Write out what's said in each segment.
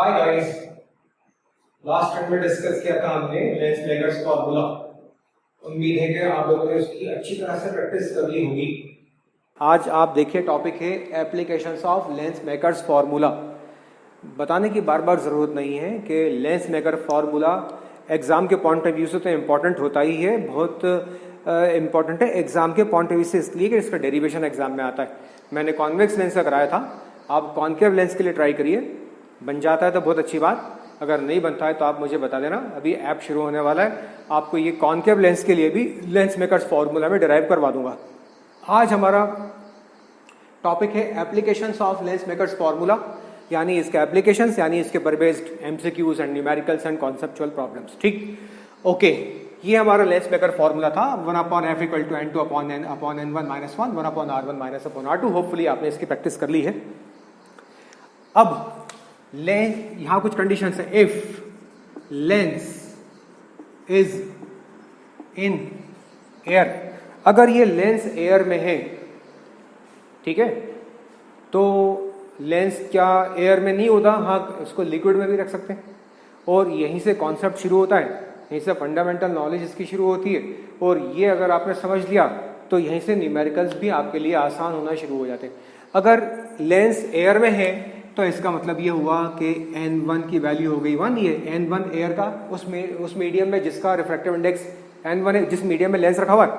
Hi guys, last time में discuss किया था हमने लेंस मेकर्स फॉर्मूला। उम्मीद है कि आप लोगों ने उसकी अच्छी तरह से प्रैक्टिस कर ली होगी। आज आप देखिए, टॉपिक है applications of lens makers formula. बताने की बार बार ज़रूरत नहीं है कि लेंस मेकर फॉर्मूला एग्ज़ाम के पॉइंट ऑफ व्यू से तो इम्पॉर्टेंट होता ही है, बहुत इम्पॉर्टेंट है एग्ज़ाम के पॉइंट ऑफ व्यू से, इसलिए कि इसका डेरिवेशन एग्जाम में आता है। मैंने कॉन्वेक्स लेंस का कराया था, आप कॉन्केव लेंस के लिए ट्राई करिए। बन जाता है तो बहुत अच्छी बात, अगर नहीं बनता है तो आप मुझे बता देना। अभी ऐप शुरू होने वाला है, आपको ये कॉन्केव लेंस के लिए भी लेंस मेकर्स फॉर्मूला में डिराइव करवा दूंगा। आज हमारा टॉपिक है applications of lens makers formula, यानी इसके एप्लीकेशंस, यानी इसके पर based MCQs and numericals and conceptual problems. ठीक, ओके। ये हमारा लेंस मेकर फॉर्मूला था 1/f = n2/n1 - 1 1/r1 - r2। Hopefully आपने इसकी प्रैक्टिस कर ली है। अब लेंस, यहां कुछ कंडीशंस है। If lens is in air, अगर ये लेंस एयर में है, ठीक है, तो लेंस क्या एयर में नहीं होता? हाँ, इसको लिक्विड में भी रख सकते हैं। और यहीं से कॉन्सेप्ट शुरू होता है, यहीं से फंडामेंटल नॉलेज इसकी शुरू होती है। और ये अगर आपने समझ लिया तो यहीं से न्यूमेरिकल्स भी आपके लिए आसान होना शुरू हो जाते हैं। अगर लेंस एयर में है तो इसका मतलब ये हुआ कि n1 की वैल्यू हो गई 1। ये n1 एयर का उस मीडियम में जिसका रिफ्रैक्टिव इंडेक्स n1 है, जिस मीडियम में लेंस रखा हुआ है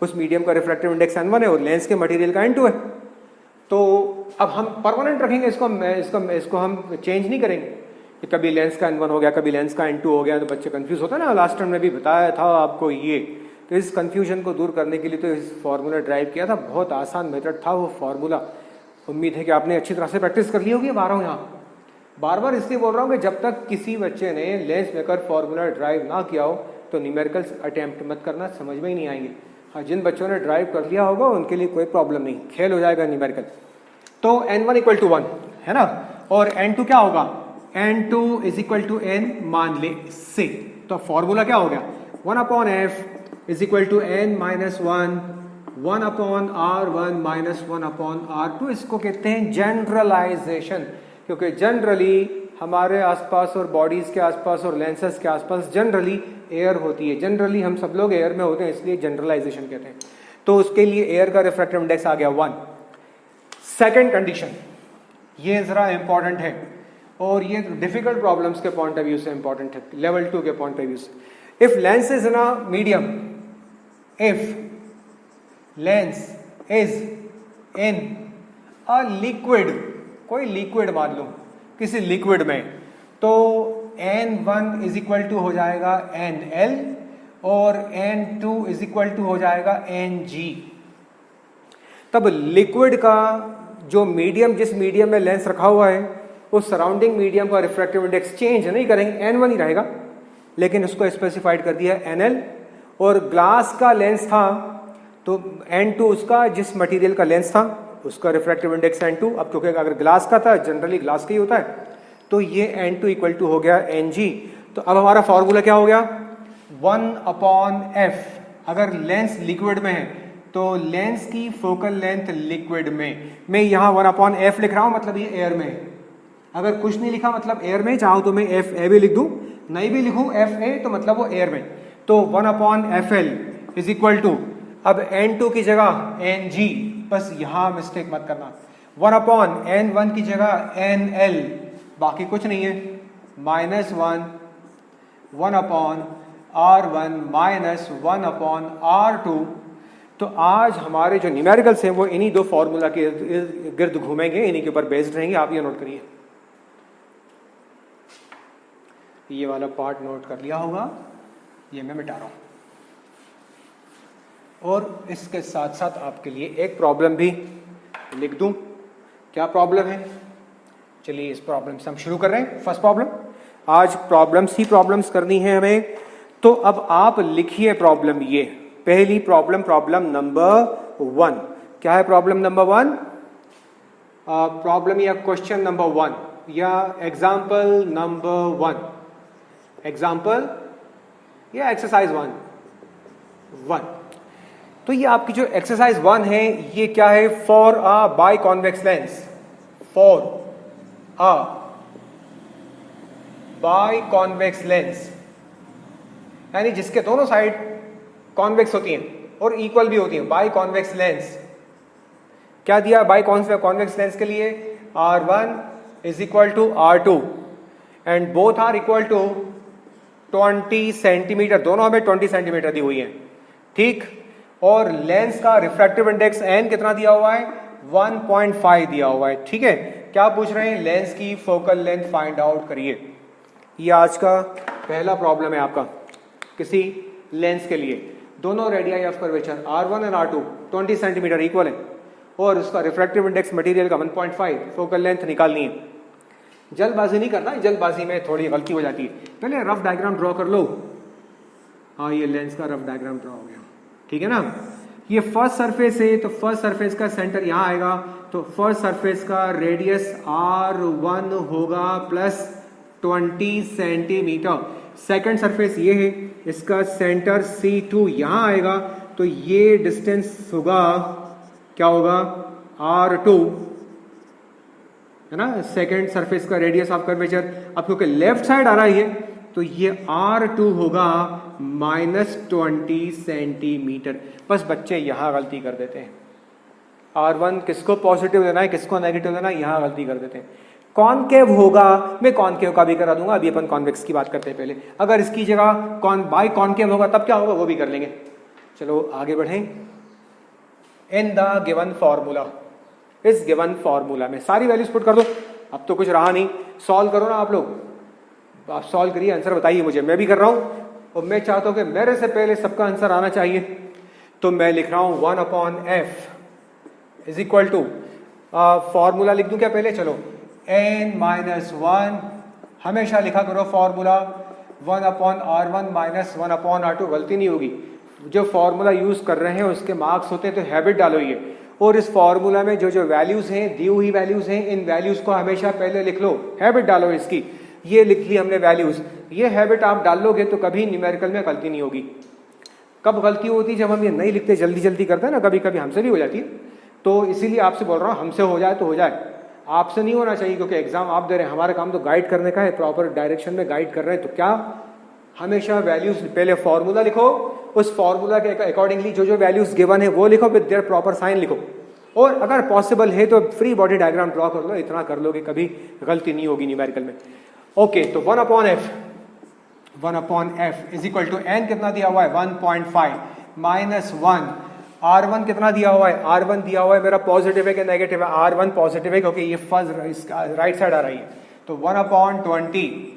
उस मीडियम का रिफ्रैक्टिव इंडेक्स n1 है और लेंस के मटेरियल का n2 है। तो अब हम परमानेंट रखेंगे इसको हम चेंज नहीं करेंगे कि कभी लेंस का n1 हो गया, कभी लेंस का n2 हो गया, तो बच्चे कंफ्यूज होता है ना। लास्ट टाइम में भी बताया था आपको ये। तो इस कंफ्यूजन को दूर करने के लिए तो इस फॉर्मूला ड्राइव किया था, बहुत आसान मेथड था वो फॉर्मूला। उम्मीद है कि आपने अच्छी तरह से प्रैक्टिस कर ली होगी। बार बार इसलिए बोल रहा हूँ कि जब तक किसी बच्चे ने लेंस मेकर फॉर्मूला ड्राइव ना किया हो तो न्यूमेरिकल्स अटेम्प्ट मत करना, समझ में ही नहीं आएंगे। हाँ, जिन बच्चों ने ड्राइव कर लिया होगा उनके लिए कोई प्रॉब्लम नहीं, खेल हो जाएगा न्यूमेरिकल। तो n1 = 1 है ना, और n2 क्या होगा? n2 = n मान ले से, तो फॉर्मूला क्या हो गया? 1/f = n - 1 1/r1 - 1/r2। इसको कहते हैं जनरलाइजेशन, क्योंकि जनरली हमारे आसपास और बॉडीज के आसपास और लेंसेज के आसपास जनरली एयर होती है। जनरली हम सब लोग एयर में होते हैं, इसलिए जनरलाइजेशन कहते हैं। तो उसके लिए एयर का रिफ्रैक्टिव इंडेक्स आ गया 1। सेकेंड कंडीशन, ये जरा इंपॉर्टेंट है और ये डिफिकल्ट प्रॉब्लम्स के पॉइंट ऑफ व्यू से इंपॉर्टेंट है, लेवल 2 के पॉइंट ऑफ व्यू से। If lens is in a medium, if lens is in a liquid, कोई लिक्विड मान लो, किसी लिक्विड में, तो n1 = हो जाएगा nl और n2 = हो जाएगा ng। तब लिक्विड का जो मीडियम, जिस मीडियम में लेंस रखा हुआ है उस सराउंडिंग मीडियम का रिफ्रैक्टिव इंडेक्स चेंज नहीं करेंगे, n1 ही रहेगा, लेकिन उसको स्पेसिफाइड कर दिया nl। और ग्लास का लेंस था तो n2 उसका, जिस मटेरियल का लेंस था उसका रिफ्रैक्टिव इंडेक्स n2। अब क्योंकि अगर ग्लास का था, जनरली ग्लास का ही होता है, तो ये n2 = हो गया ng। तो अब हमारा फॉर्मूला क्या हो गया? 1/f। अगर लेंस लिक्विड में है तो लेंस की फोकल लेंथ लिक्विड में, मैं यहाँ 1/f लिख रहा हूँ, मतलब ये एयर में है। अगर कुछ नहीं लिखा मतलब एयर में, चाहो तो मैं fa भी लिख दूं, नहीं भी लिखूं fa तो मतलब वो एयर में। तो 1/fl = अब n2 की जगह ng, बस यहां मिस्टेक मत करना। 1/n1 की जगह nl, बाकी कुछ नहीं है, -1 1/r1 - 1/r2। तो आज हमारे जो न्यूमेरिकल्स हैं वो इन्हीं दो फॉर्मूला के गिर्द घूमेंगे, इन्हीं के ऊपर बेस्ड रहेंगे। आप ये नोट करिए, ये वाला पार्ट नोट कर लिया होगा, ये मैं मिटा रहा हूं। और इसके साथ साथ आपके लिए एक प्रॉब्लम भी लिख दूं। क्या प्रॉब्लम है? चलिए इस प्रॉब्लम से हम शुरू कर रहे हैं। फर्स्ट प्रॉब्लम, आज प्रॉब्लम्स करनी है हमें। तो अब आप लिखिए प्रॉब्लम, ये पहली प्रॉब्लम नंबर 1। क्या है प्रॉब्लम नंबर 1? प्रॉब्लम या क्वेश्चन नंबर 1 या एग्जाम्पल नंबर 1, एग्जाम्पल या एक्सरसाइज 1। तो ये आपकी जो एक्सरसाइज 1 है, ये क्या है? For a by convex lens, for a by convex lens, यानी जिसके दोनों साइड कॉन्वेक्स होती हैं और इक्वल भी होती हैं, बाई कॉन्वेक्स लेंस। क्या दिया बाई कॉन्वेक्स लेंस के लिए? R1 is equal to R2 and both are equal to 20 centimetre, दोनों हमें 20 सेंटीमीटर दी हुई है, ठीक। और लेंस का रिफ्रैक्टिव इंडेक्स n कितना दिया हुआ है? 1.5 दिया हुआ है, ठीक है। क्या पूछ रहे हैं? लेंस की फोकल लेंथ फाइंड आउट करिए। ये आज का पहला प्रॉब्लम है आपका किसी लेंस के लिए। दोनों रेडियाई ऑफ कर्वेचर R1 और R2 20 सेंटीमीटर इक्वल है और उसका रिफ्रैक्टिव इंडेक्स मटेरियल का 1.5, फोकल लेंथ निकालनी है। जल्दबाजी नहीं करना, जल्दबाजी में थोड़ी गलती हो जाती है। पहले रफ डायग्राम ड्रॉ कर लो। हाँ, ये लेंस का रफ डायग्राम ड्रॉ हो गया, ठीक है ना। ये फर्स्ट सरफेस है, तो फर्स्ट सरफेस का सेंटर यहाँ आएगा, तो फर्स्ट सरफेस का रेडियस R1 होगा प्लस 20 सेंटीमीटर। सेकंड सरफेस ये है, इसका सेंटर C2 यहाँ आएगा, तो ये डिस्टेंस होगा, क्या होगा? R2, है ना। सेकंड सरफेस का रेडियस ऑफ कर्वेचर, अब क्योंकि लेफ्ट साइड आ रहा है तो ये R2 होगा -20 सेंटीमीटर। बस बच्चे यहां गलती कर देते हैं। R1 किसको पॉजिटिव लेना है, किसको नेगेटिव लेना है, यहां गलती कर देते हैं। कॉनकेव होगा, मैं कॉनकेव का भी करा दूंगा, अभी अपन कॉन्वेक्स की बात करते हैं पहले। अगर इसकी जगह बाई कॉनकेव होगा तब क्या होगा वो भी कर लेंगे। चलो आगे बढ़ें। इन द गिवन फॉर्मूला, इस गिवन फॉर्मूला में सारी वैल्यूज पुट कर दो। अब तो कुछ रहा नहीं, सॉल्व करो ना आप लोग। आप सॉल्व करिए, आंसर बताइए मुझे, मैं भी कर रहा हूं और मैं चाहता हूं कि मेरे से पहले सबका आंसर आना चाहिए। तो मैं लिख रहा हूं 1/f is equal to, formula लिख दूं क्या पहले? चलो, n-1, हमेशा लिखा करो फॉर्मूला 1/R1 - 1/R2, गलती नहीं होगी। जो फॉर्मूला यूज कर रहे हैं उसके मार्क्स होते हैं, तो हैबिट डालो ये। और इस फॉर्मूला में जो जो वैल्यूज हैं, दी हुई वैल्यूज हैं, इन वैल्यूज को हमेशा पहले लिख लो, हैबिट डालो इसकी। ये लिख ली हमने वैल्यूज, ये हैबिट आप डाल लोगे तो कभी न्यूमेरिकल में गलती नहीं होगी। कब गलती होती है? जब हम ये नहीं लिखते, जल्दी जल्दी करते हैं ना, कभी कभी हमसे भी हो जाती है। तो इसीलिए आपसे बोल रहा हूँ, हमसे हो जाए तो हो जाए, आपसे नहीं होना चाहिए, क्योंकि एग्जाम आप दे रहे हैं, हमारा काम तो गाइड करने का है, प्रॉपर डायरेक्शन में गाइड कर रहे हैं। तो क्या हमेशा वैल्यूज, पहले फॉर्मूला लिखो, उस फॉर्मूला के अकॉर्डिंगली जो जो वैल्यूज गिवन है वो लिखो, विद देयर प्रॉपर साइन लिखो। और अगर पॉसिबल है तो फ्री बॉडी डायग्राम ड्रॉ कर लो, इतना कर लोगे कभी गलती नहीं होगी न्यूमेरिकल में। ओके, तो 1/f is equal to n कितना दिया हुआ है? 1.5 -1। R1 कितना दिया हुआ है? R1 दिया हुआ है मेरा पॉजिटिव है कि नेगेटिव है? R1 पॉजिटिव है, क्योंकि ये फर्स्ट राइट साइड आ रही है। तो 1/20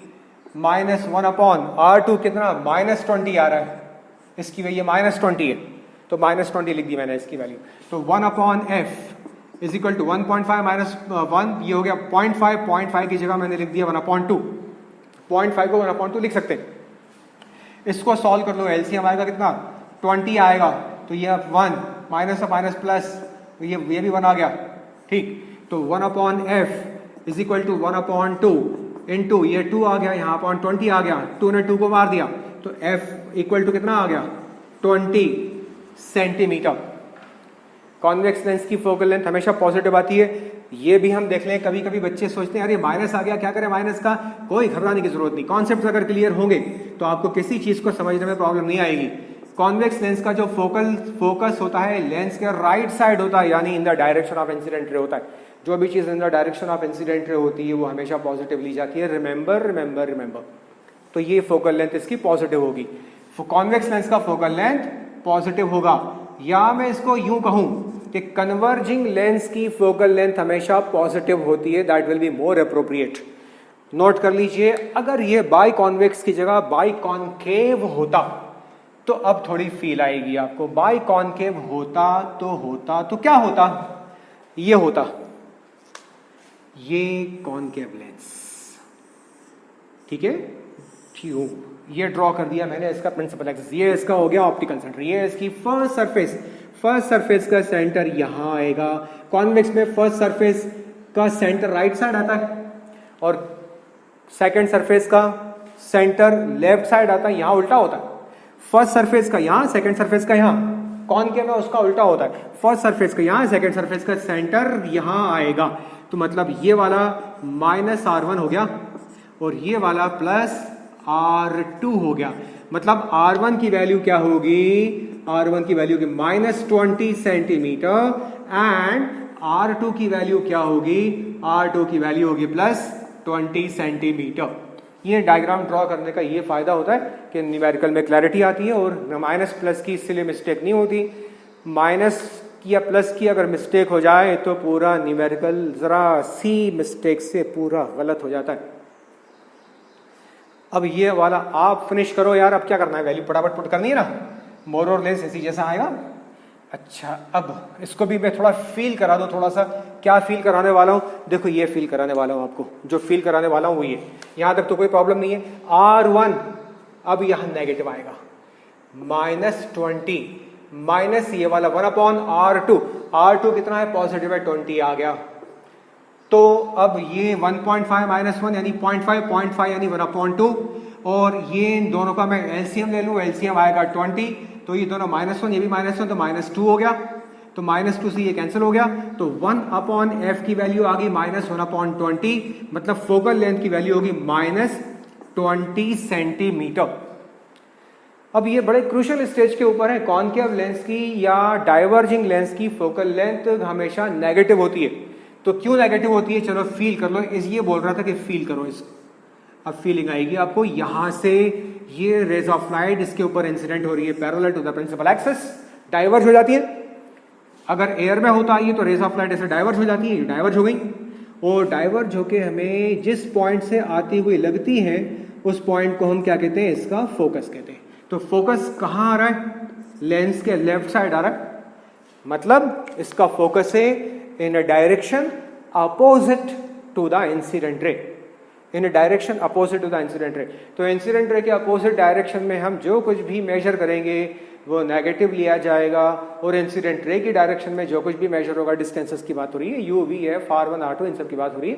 -1 R2 कितना? -20 आ रहा है, इसकी वैल्यू -20 है, तो -20 लिख दी मैंने इसकी वैल्यू। तो 1/f इज इक्वल टू 1.5 -1, ये हो गया 0.5 की जगह मैंने लिख दिया 1/2। 0.5 को 1/2 लिख सकते हैं। इसको सॉल्व कर लो, एलसीएम आएगा कितना? 20 आएगा, तो ये 1 माइनस से माइनस प्लस, तो ये भी 1 आ गया, ठीक। तो 1/f is equal to 1/2 into ये 2 आ गया, यहाँ 20 आ गया, 2 ने 2 को मार दिया, तो f इक्वल टू कितना आ गया? 20 सेंटीमीटर। कॉन्वेक्स लेंस की फोकल लेंथ हमेशा पॉजिटिव आती है। ये भी हम देख लें, कभी कभी बच्चे सोचते हैं अरे माइनस आ गया, क्या करें माइनस का? कोई घबराने की जरूरत नहीं। कॉन्सेप्ट अगर क्लियर होंगे तो आपको किसी चीज को समझने में प्रॉब्लम नहीं आएगी। कॉन्वेक्स लेंस का जो फोकस होता है लेंस के राइट साइड होता है, यानी in the direction of incident ray होता है। जो भी चीज in the direction of incident ray होती है वो हमेशा पॉजिटिव ली जाती है। Remember remember remember. तो ये फोकल लेंथ इसकी पॉजिटिव होगी। कॉन्वेक्स लेंस का फोकल लेंथ पॉजिटिव होगा, या मैं इसको यूं कहूं कि कन्वर्जिंग लेंस की फोकल लेंथ हमेशा पॉजिटिव होती है। That will be more appropriate. Note कर लीजिए, अगर ये बाई कॉन्वेक्स की जगह बाई कॉनकेव होता तो अब थोड़ी फील आएगी आपको। बाई कॉनकेव होता तो क्या होता? ये होता ये कॉनकेव लेंस, ठीक है। ये ड्रॉ कर दिया मैंने इसका प्रिंसिपल एक्सिस। ये इसका हो गया ऑप्टिकल सेंटर, ये इसकी फर्स्ट सरफेस का सेंटर यहां आएगा। कॉन्वेक्स में फर्स्ट सरफेस का सेंटर राइट साइड आता है और सेकंड सरफेस का सेंटर लेफ्ट साइड आता है। यहां उल्टा होता है, फर्स्ट सरफेस का यहां, सेकंड सरफेस का यहां। कॉनकेव में उसका उल्टा होता है, फर्स्ट सरफेस का यहां, सेकंड सरफेस का सेंटर यहां आएगा। तो मतलब ये वाला -R1 हो गया और ये वाला प्लस R2 हो गया। मतलब R1 की वैल्यू क्या होगी, R1 की वैल्यू होगी -20 सेंटीमीटर एंड R2 की वैल्यू क्या होगी, R2 की वैल्यू होगी +20 सेंटीमीटर। ये डायग्राम ड्रॉ करने का ये फायदा होता है कि न्यूमेरिकल में क्लैरिटी आती है और माइनस प्लस की इसलिए मिस्टेक नहीं होती। माइनस की या प्लस की अगर मिस्टेक हो जाए तो पूरा न्यूमेरिकल जरा सी मिस्टेक से पूरा गलत हो जाता है। अब ये वाला आप फिनिश करो यार, अब क्या करना है, वैल्यू फटाफट पुट करनी है ना, मोर और लेस ऐसी जैसा आएगा। अच्छा, अब इसको भी मैं थोड़ा फील करा दूं, थोड़ा सा क्या फील कराने वाला हूं, देखो ये फील कराने वाला हूं आपको, जो फील कराने वाला हूं वो ये, यहां तक तो कोई प्रॉब्लम नहीं है। R1 अब यहां नेगेटिव आएगा, -20 माइनस ये वाला 1/R2, R2 कितना है, पॉजिटिव है, 20 आ गया। तो अब ये 1.5 -1 यानी 0.5 यानी 1/2, और ये इन दोनों का मैं एलसीएम ले लूं, एलसीएम आएगा 20, तो ये दोनों -1 ये भी -1 तो -2 हो गया, तो -2 से ये कैंसिल हो गया, तो 1/f की वैल्यू आ गई -1/20, मतलब फोकल लेंथ की वैल्यू होगी -20 सेंटीमीटर। अब ये बड़े क्रूशियल स्टेज के ऊपर है, कॉनकेव लेंस की या डाइवर्जिंग लेंस की फोकल लेंथ हमेशा नेगेटिव होती है। तो क्यों नेगेटिव होती है, चलो फील कर लो, इस ये बोल रहा था कि फील करो इसको, अब फीलिंग आएगी आपको। यहां से ये रेज ऑफ लाइट इसके ऊपर इंसिडेंट हो रही है parallel to the principal axis, diverge हो जाती है। अगर एयर में होता है ये तो रेज ऑफ लाइट ऐसे डाइवर्ज हो जाती है, डाइवर्ज हो गई, और डाइवर्ज होके हमें जिस पॉइंट से आती हुई लगती है उस पॉइंट को हम क्या कहते हैं, इसका फोकस कहते हैं। तो फोकस कहां आ रहा है, लेंस के लेफ्ट साइड आ रहा है, मतलब इसका फोकस है in a direction opposite to the incident ray, in a direction opposite to the incident ray। तो इंसिडेंट रे के अपोजिट डायरेक्शन में हम जो कुछ भी मेजर करेंगे वो नेगेटिव लिया जाएगा, और इंसिडेंट रे की डायरेक्शन में जो कुछ भी मेजर होगा, डिस्टेंसेस की बात हो रही है, you V F R1 R2 इन सब की बात हो रही है,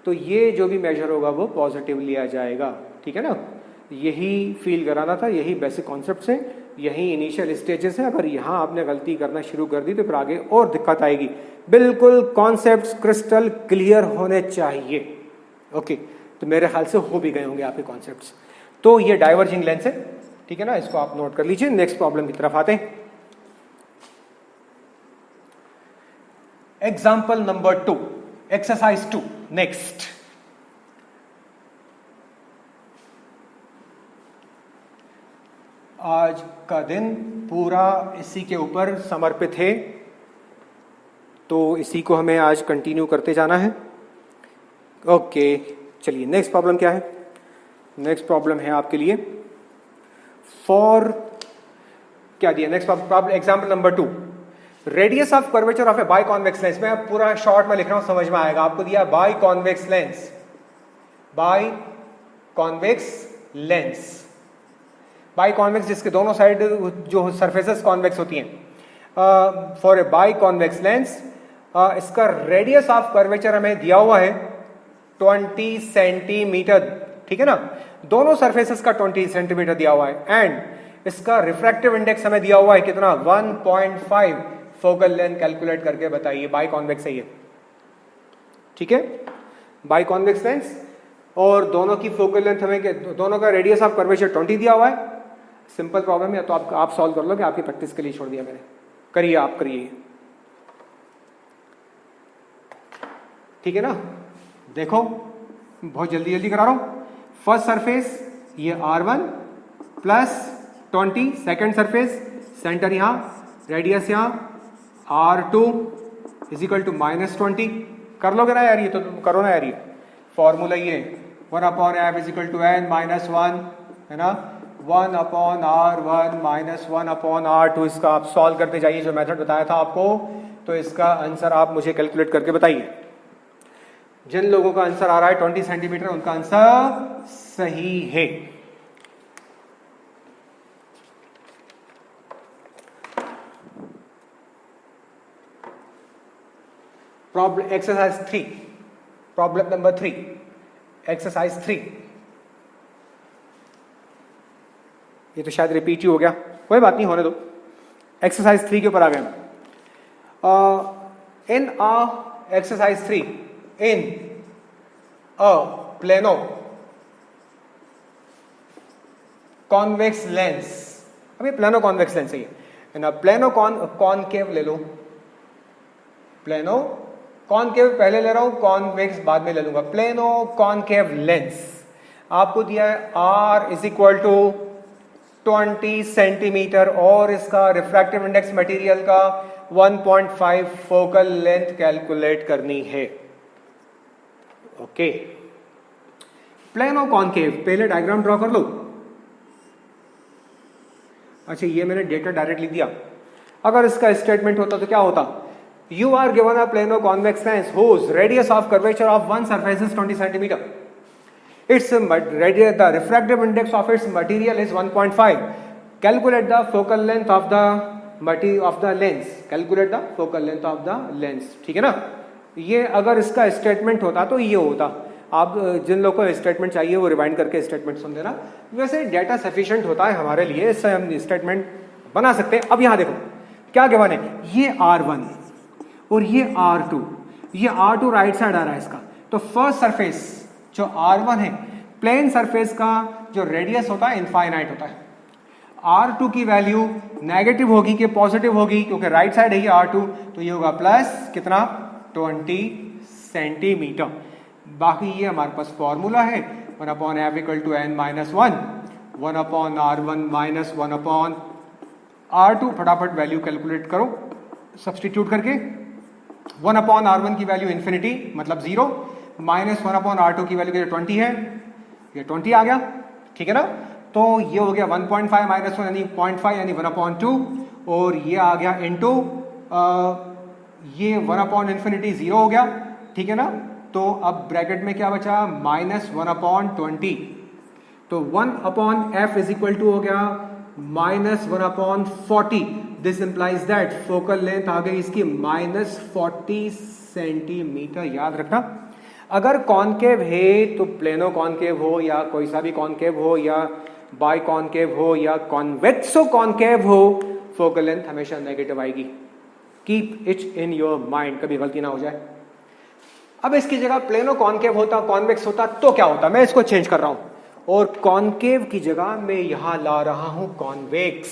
तो ये जो भी मेजर होगा वो पॉजिटिव लिया जाएगा, ठीक है ना। यही फील कराना था, यही बेसिक कॉन्सेप्ट है, यही इनिशियल स्टेजेस है। अगर यहाँ आपने गलती करना शुरू कर दी तो फिर आगे और दिक्कत आएगी। बिल्कुल कॉन्सेप्ट्स क्रिस्टल क्लियर होने चाहिए, ओके। तो मेरे ख्याल से हो भी गए होंगे आपके कॉन्सेप्ट्स। तो ये डाइवर्जिंग लेंस है, ठीक है ना, इसको आप नोट कर लीजिए। नेक्स्ट प्रॉब्लम की तरफ आते हैं। Example number 2, exercise 2। नेक्स्ट, आज का दिन पूरा इसी के ऊपर समर्पित है, तो इसी को हमें आज कंटिन्यू करते जाना है, ओके। चलिए नेक्स्ट प्रॉब्लम क्या है, नेक्स्ट प्रॉब्लम है आपके लिए फॉर, क्या दिया next problem, example number 2, radius of curvature of A by convex lens. मैं पूरा शॉर्ट में लिख रहा हूं, समझ में आएगा आपको। दिया by convex lens, by convex lens, by convex जिसके दोनों साइड जो सरफेसेस कॉन्वेक्स होती हैं। For a by convex lens, इसका रेडियस ऑफ कर्वेचर हमें दिया हुआ है 20 सेंटीमीटर, ठीक है ना, दोनों सरफेसेस का 20 सेंटीमीटर दिया हुआ है, एंड इसका रिफ्रैक्टिव इंडेक्स हमें दिया हुआ है कितना, 1.5। फोकल लेंथ कैलकुलेट करके बताइए, बाई कॉन्वेक्स है ये, ठीक है, बाई कॉन्वेक्स लेंस, और दोनों की फोकल लेंथ हमें, दोनों का रेडियस ऑफ कर्वेचर 20 दिया हुआ है। सिंपल प्रॉब्लम है, तो आप सॉल्व कर लो, कि आपकी प्रैक्टिस के लिए छोड़ दिया मैंने, करिए आप करिए, ठीक है ना। देखो बहुत जल्दी जल्दी करा रहा हूं। फर्स्ट सरफेस ये R1 plus 20, second surface centre यहां, रेडियस यहां R2 इज इक्वल टू -20। कर लोगे ना यार, ये तो तुम करो ना यार, ये फॉर्मूला ये 1/f is equal to n - 1 है ना, 1/R1 - 1/R2। इसका आप सॉल्व करते जाइए, जो मेथड बताया था आपको, तो इसका आंसर आप मुझे कैलकुलेट करके बताइए। जिन लोगों का आंसर आ रहा है 20 सेंटीमीटर, उनका आंसर सही है। Problem exercise 3, problem number 3, exercise 3। ये तो शायद रिपीट ही हो गया, कोई बात नहीं, होने दो। एक्सरसाइज 3 के ऊपर आ गए। In exercise 3, in a plano convex lens, अभी प्लेनो कॉन्वेक्स लेंस है ये, प्लेनो कॉनकेव ले लो, प्लेनो कॉनकेव पहले ले रहा हूं, कॉन्वेक्स बाद में ले लूंगा। प्लेनो कॉनकेव लेंस आपको दिया है R is equal to 20 centimetre और इसका रिफ्रैक्टिव इंडेक्स मटेरियल का 1.5 फोकल लेंथ कैलकुलेट करनी है। ओके, प्लेनो कॉनकेव पहले डायग्राम ड्रॉ कर लो। अच्छा, ये मैंने डेटा डायरेक्ट लिख दिया। अगर इसका स्टेटमेंट होता तो क्या होता? You are given a plano convex lens whose radius of curvature of one surface is 20 centimeter. Its radius, the refractive index of its material is 1.5. Calculate the focal length of the lens. Calculate the focal length of the lens. ठीक है ना? ये अगर इसका statement होता तो ये होता। आप जिन लोगों को स्टेटमेंट चाहिए वो रिवाइंड करके स्टेटमेंट सुन लेना। वैसे डेटा सफिशिएंट होता है हमारे लिए, इससे हम स्टेटमेंट बना सकते हैं। अब यहां देखो क्या गिवन है, ये R1 और ये R2, ये R2 राइट साइड आ रहा है इसका। तो फर्स्ट सरफेस जो R1 है, प्लेन सरफेस का जो रेडियस होता है इनफाइनाइट होता है। R2 की वैल्यू नेगेटिव होगी कि पॉजिटिव होगी, क्योंकि राइट साइड है ये R2, तो ये होगा प्लस कितना 20 सेंटीमीटर। बाकी ये हमारे पास फॉर्मूला है 1/f equal to n minus 1, 1/r1 minus 1/r2। फटाफट वैल्यू कैलकुलेट करो सब्सटीट्यूट करके। 1/r1 की वैल्यू इन्फिनिटी मतलब 0, माइनस 1/r2 की वैल्यू 20 है, ये 20 आ गया। ठीक है ना? तो ये हो गया 1.5 माइनस 1 यानी 0.5 यानी 1/2, और ये आ गया इनटू ये 1/infinity 0 हो गया। ठीक है ना? तो अब ब्रैकेट में क्या बचा, माइनस 1/20। तो 1/f इज इक्वल टू हो गया minus 1/40। This implies that focal length आ गई इसकी माइनस 40 सेंटीमीटर। याद रखना, अगर कॉनकेव है तो प्लेनो कॉनकेव हो या कोई सा भी कॉनकेव हो या बाई कॉनकेव हो या कॉन्वेक्सो कॉनकेव हो, फोकल लेंथ हमेशा नेगेटिव आएगी। Keep it in your mind, कभी गलती ना हो जाए। अब इसकी जगह प्लेनो कॉनकेव होता, कॉन्वेक्स होता तो क्या होता? मैं इसको चेंज कर रहा हूं और कॉनकेव की जगह मैं यहां ला रहा हूं कॉन्वेक्स।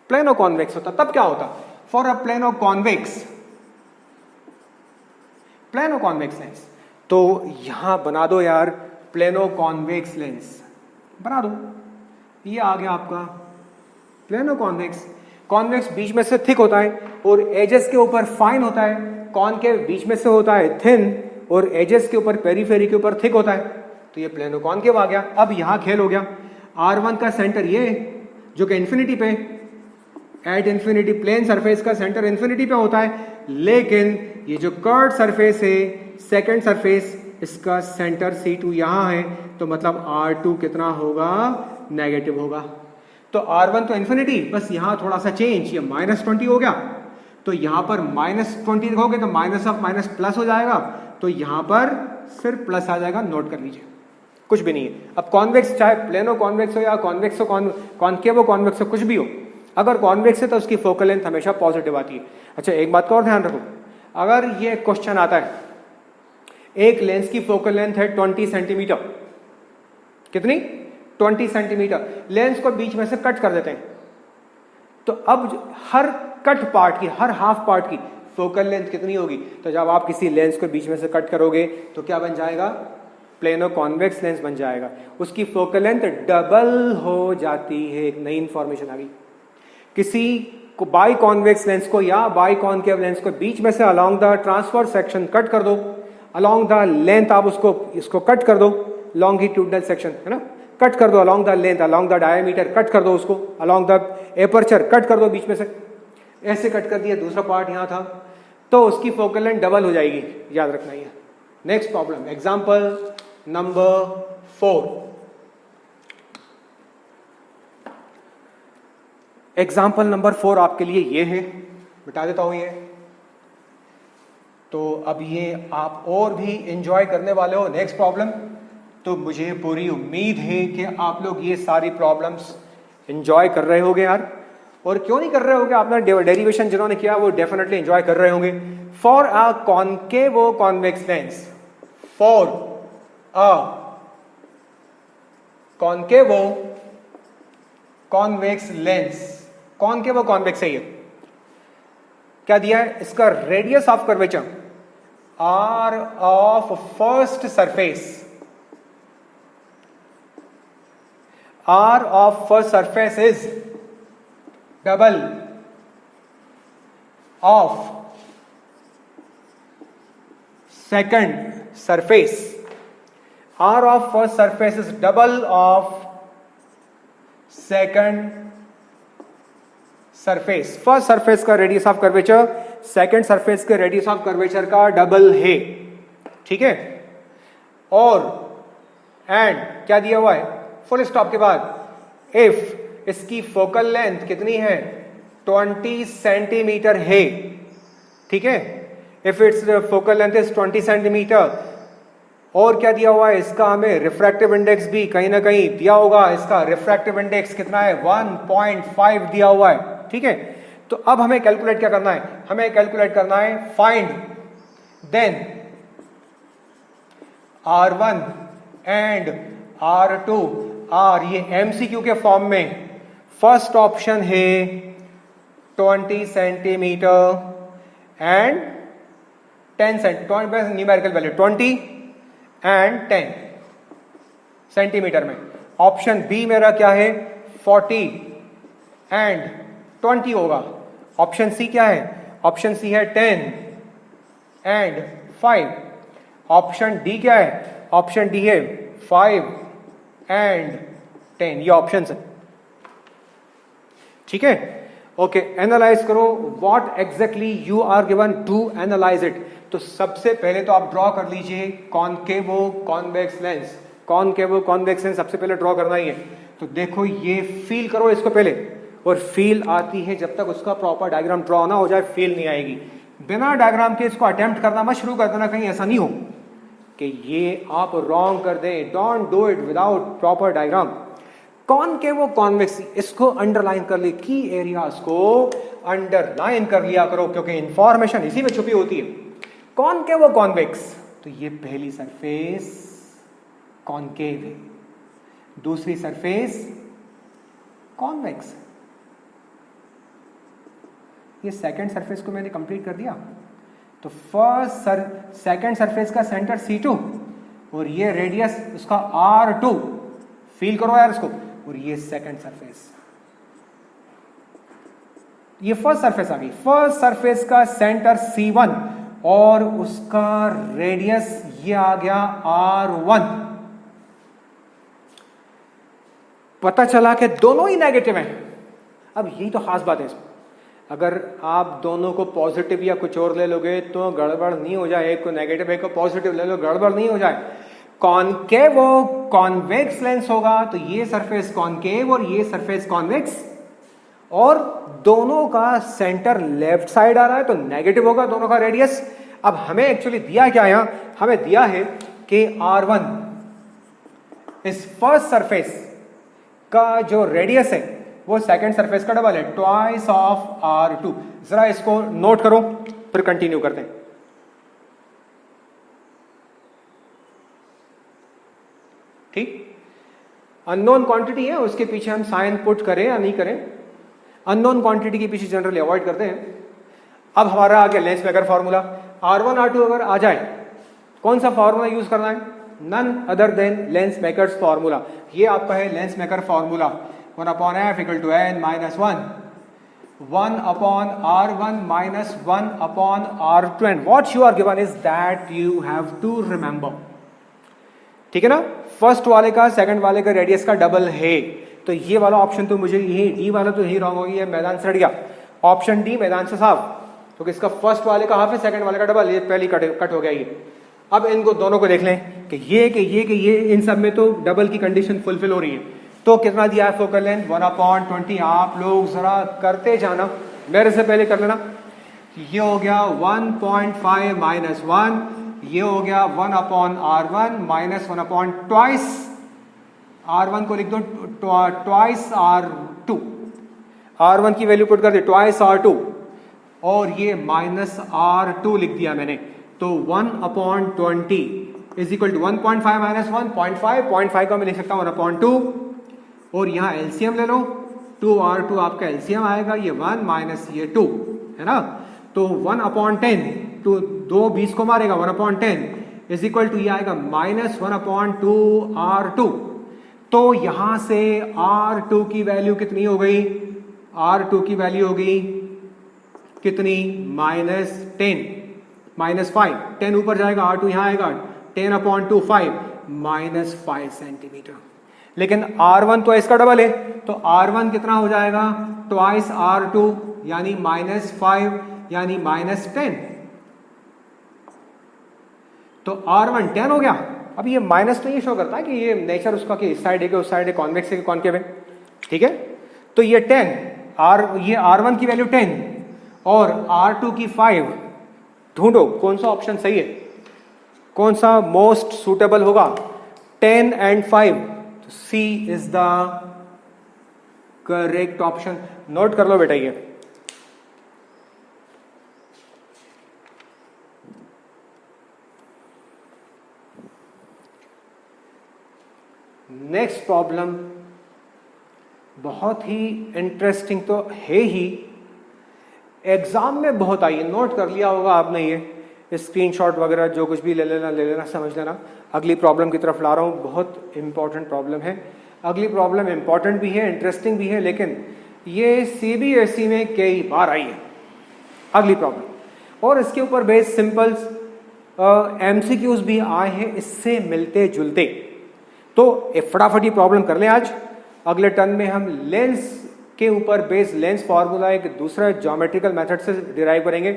प्लेनो कॉन्वेक्स होता तब क्या होता? For a plano convex lens, तो यहां बना दो यार प्लेनो कॉन्वेक्स लेंस, बना दो। ये आ गया आपका प्लेनो कॉन्वेक्स। कॉन्वेक्स बीच में से थिक होता है और एजेस के ऊपर फाइन होता है। कॉनकेव बीच में से होता है थिन और एजेस के ऊपर पेरीफेरी के ऊपर थिक होता है। तो ये प्लेनो कॉनकेव आ गया। अब यहां खेल हो गया, R1 का सेंटर ये जो कि इन्फिनिटी पे, एट इन्फिनिटी प्लेन सरफेस का सेंटर इन्फिनिटी पे होता है, लेकिन ये जो कर्व्ड सरफेस है सेकंड सरफेस, इसका सेंटर C2 यहां है, तो मतलब R2 कितना होगा, नेगेटिव होगा। तो R1 तो इन्फिनिटी, बस यहां थोड़ा सा चेंज, ये माइनस 20 हो गया। तो यहां पर माइनस 20 लिखोगे तो माइनस ऑफ माइनस प्लस हो जाएगा, तो यहां पर सिर्फ प्लस आ जाएगा, नोट कर लीजिए, कुछ भी नहीं है। अब कॉन्वेक्स चाहे प्लेनो कॉन्वेक्स हो या कॉन्वेक्स हो, कॉनकेव हो, कॉन्वेक्स हो, कुछ भी हो, अगर कॉन्वेक्स है तो उसकी फोकल लेंथ हमेशा पॉजिटिव आती है। अच्छा, एक बात का और ध्यान रखो, अगर ये क्वेश्चन आता है एक लेंस की फोकल लेंथ है 20 सेंटीमीटर, कितनी 20 सेंटीमीटर, लेंस को बीच में से कट कर देते हैं, तो अब हर कट पार्ट की, हर हाफ पार्ट की फोकल लेंथ कितनी होगी? तो जब आप किसी लेंस को बीच में से कट करोगे तो क्या बन जाएगा, प्लेनो कॉन्वेक्स लेंस बन जाएगा, उसकी फोकल लेंथ डबल हो जाती है। एक नई इंफॉर्मेशन आ गई। किसी को बाई कॉन्वेक्स लेंस को या बाई कॉनकेव लेंस को बीच में से along the transfer section cut कर दो, अलोंग द लेंथ आप इसको कट कर दो, लॉन्गिट्यूडनल सेक्शन है ना, कट कर दो along the length, along the diameter cut कर दो, उसको अलोंग द एपर्चर कट कर दो बीच में से, ऐसे कट कर दिया, दूसरा पार्ट यहां था, तो उसकी फोकल लेंथ डबल हो जाएगी। याद रखना है। Next problem, example number 4। Example number 4 आपके लिए ये है, बिठा देता हूं ये। तो अब ये आप और भी एंजॉय करने वाले हो। नेक्स्ट प्रॉब्लम, तो मुझे पूरी उम्मीद है कि आप लोग ये सारी प्रॉब्लम्स एंजॉय कर रहे होंगे यार। और क्यों नहीं कर रहे होंगे, आपने डेरिवेशन जिन्होंने किया वो डेफिनेटली एंजॉय कर रहे होंगे। For a concave convex lens, for a concavo convex lens, concavo convex है ये। क्या दिया है? इसका radius of curvature R of first surface, R of first surface is double of second surface, R of first surface is double of second surface. First surface का radius of curvature second surface के radius of curvature का डबल है, ठीक है। और and क्या दिया हुआ है? फुल स्टॉप के बाद इफ इसकी फोकल लेंथ कितनी है? 20 सेंटीमीटर है, ठीक है। If it's focal length is 20 centimetre. और क्या दिया हुआ है? इसका हमें रिफ्रैक्टिव इंडेक्स भी कहीं ना कहीं दिया होगा। इसका रिफ्रैक्टिव इंडेक्स कितना है? 1.5 दिया हुआ है, ठीक है। तो अब हमें कैलकुलेट क्या करना है? हमें कैलकुलेट करना है find then R1 and R2 are, ये एमसीक्यू के फॉर्म में। फर्स्ट ऑप्शन है 20 centimetre and 10 centimetre, numerical value 20 and 10 centimetre में। ऑप्शन बी मेरा क्या है? 40 एंड 20 होगा। ऑप्शन सी क्या है? ऑप्शन सी है 10 एंड 5। ऑप्शन डी क्या है? ऑप्शन डी है 5 एंड 10। ये ऑप्शन है, ठीक है। ओके, एनालाइज करो what exactly you are given to analyse it. तो सबसे पहले तो आप ड्रॉ कर लीजिए concavo convex lens. Concavo convex lens सबसे पहले ड्रॉ करना ही है। तो देखो ये फील करो इसको पहले, और फील आती है जब तक उसका प्रॉपर डायग्राम ड्रॉ ना हो जाए फील नहीं आएगी। बिना डायग्राम के इसको अटेम्प्ट करना मत शुरू कर देना, कहीं ऐसा नहीं हो कि ये आप रॉन्ग कर दें। Don't do it without proper diagram. Concavo convex, इसको अंडरलाइन कर ले, की एरियाज को अंडरलाइन कर लिया करो, क्योंकि इंफॉर्मेशन इसी में छुपी होती है। कॉन्केवो कॉन्वेक्स, तो ये पहली सरफेस कॉन्केव है, दूसरी सरफेस कॉन्वेक्स। ये सेकंड सरफेस को मैंने कंप्लीट कर दिया। तो सेकंड सरफेस का सेंटर C2 और ये रेडियस उसका R2, फील करो यार इसको। और ये सेकंड सरफेस, ये फर्स्ट सरफेस आ गई। फर्स्ट सरफेस का सेंटर C1 और उसका रेडियस ये आ गया R1। पता चला कि दोनों ही नेगेटिव हैं। अब यही तो खास बात है इसमें, अगर आप दोनों को पॉजिटिव या कुछ और ले लोगे तो गड़बड़ नहीं हो जाए। एक को नेगेटिव एक को पॉजिटिव ले लो, गड़बड़ नहीं हो जाए। कॉन्केवो कॉन्वेक्स लेंस होगा तो ये सरफेस कॉन्केव और ये सरफेस कॉन्वेक्स, और दोनों का सेंटर लेफ्ट साइड आ रहा है तो नेगेटिव होगा दोनों का रेडियस। अब हमें एक्चुअली दिया क्या है? हमें दिया है कि R1 इस फर्स्ट सरफेस का जो रेडियस है वो सेकंड सरफेस का डबल है, ट्वाइस ऑफ R2। जरा इसको नोट करो फिर कंटिन्यू करते हैं। ठीक, अननोन क्वांटिटी है, उसके पीछे हम साइन पुट करें या नहीं करें, अननोन क्वांटिटी के पीछे जनरली अवॉइड करते हैं। अब हमारा आ गया lens maker formula. R1 R2 अगर आ जाए, कौन सा फॉर्मूला यूज करना है? None other than lens makers formula. ये आपका है lens maker formula, 1/f = n - 1, 1/R1 - 1/R2, and what you are given is that you have to remember। ठीक है ना? फर्स्ट वाले का सेकंड वाले का रेडियस का डबल है, तो ये वाला ऑप्शन तो मुझे यही, डी वाला तो यही रॉन्ग हो गया, मैदान से हट गया। ऑप्शन डी मैदान से साफ, क्योंकि इसका फर्स्ट वाले का हाफ है, सेकंड वाले का डबल, ये पहली कट हो गया ये। अब इनको दोनों को देख लें कि ये इन सब में तो डबल की कंडीशन फुलफिल हो रही है। तो कितना दिया है फोकल लेंथ? 1/20। आप लोग जरा करते जाना, मेरे से पहले कर लेना। ये हो गया 1.5 - 1, ये हो गया 1/R1 - 1/2 R1 को लिख दो ट्वाइस R2, R1 की वैल्यू पुट कर दी ट्वाइस R2, और ये -R2 लिख दिया मैंने। तो 1/20 इज इक्वल टू 1.5 माइनस 1 0.5 को मैं लिख सकता हूँ 1/2 और यहाँ एलसीएम ले लो 2R2 आपका एलसीएम आएगा ये 1 माइनस ये 2 है ना तो 1/10 तो 2 20 को मारेगा 1/10 इज इक्वल टू ये आएगा माइनस 1/2R2 तो यहां से R2 की वैल्यू कितनी हो गई R2 की वैल्यू हो गई कितनी -10 -5 10 ऊपर जाएगा R2 यहां आएगा 10/2 5 -5 सेंटीमीटर लेकिन R1 तो इसका डबल है तो R1 कितना हो जाएगा ट्वाइस R2 यानी -5 यानी -10 तो R1 10 हो गया। अब ये माइनस तो ये शो करता है कि ये नेचर उसका कि इस साइड है कि उस साइड है कॉन्वेक्स है कि कॉन्केव है ठीक है तो ये 10 ये R1 की वैल्यू 10 और R2 की 5 ढूंढो कौन सा ऑप्शन सही है कौन सा मोस्ट सुटेबल होगा 10 and 5 तो C is the correct option note कर लो बेटा ये नेक्स्ट प्रॉब्लम बहुत ही इंटरेस्टिंग तो है ही एग्जाम में बहुत आई है नोट कर लिया होगा आपने ये स्क्रीनशॉट वगैरह जो कुछ भी ले लेना समझ लेना अगली प्रॉब्लम की तरफ ला रहा हूँ बहुत इंपॉर्टेंट प्रॉब्लम है अगली प्रॉब्लम इंपॉर्टेंट भी है इंटरेस्टिंग भी है लेकिन ये CBSE में कई बार आई है अगली प्रॉब्लम और इसके ऊपर बेस सिंपल MCQs भी आए हैं इससे मिलते जुलते तो फटाफट ये प्रॉब्लम कर लें आज अगले टर्न में हम लेंस के ऊपर बेस्ड लेंस फार्मूला एक दूसरा ज्योमेट्रिकल मेथड से डिराइव करेंगे